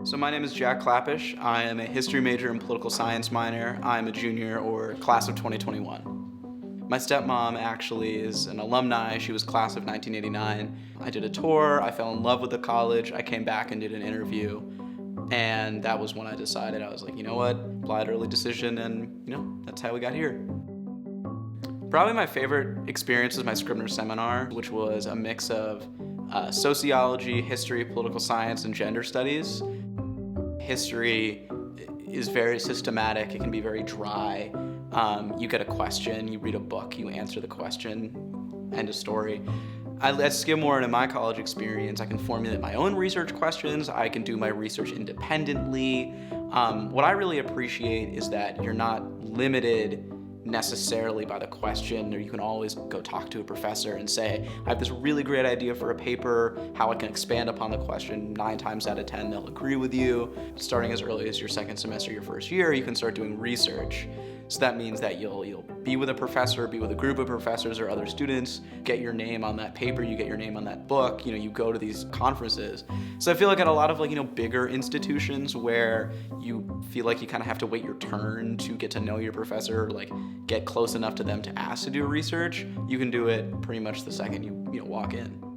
So my name is Jacques Klapisch. I am a history major and political science minor. I'm a junior or class of 2021. My stepmom actually is an alumni. She was class of 1989. I did a tour, I fell in love with the college, I came back and did an interview, and that was when I decided, I was like, you know what, applied early decision, and that's how we got here. Probably my favorite experience was my Scribner seminar, which was a mix of sociology, history, political science, and gender studies. History is very systematic, it can be very dry. You get a question, you read a book, you answer the question, end of story. At Skidmore and in my college experience, I can formulate my own research questions, I can do my research independently. What I really appreciate is that you're not limited necessarily by the question, or you can always go talk to a professor and say, I have this really great idea for a paper, how I can expand upon the question. 9 times out of 10, they'll agree with you. Starting as early as your second semester, your first year, you can start doing research. So that means that you'll be with a professor, be with a group of professors or other students, get your name on that paper, you get your name on that book, you go to these conferences. So I feel like at a lot of bigger institutions where you feel like you kind of have to wait your turn to get to know your professor, get close enough to them to ask to do research, you can do it pretty much the second you walk in.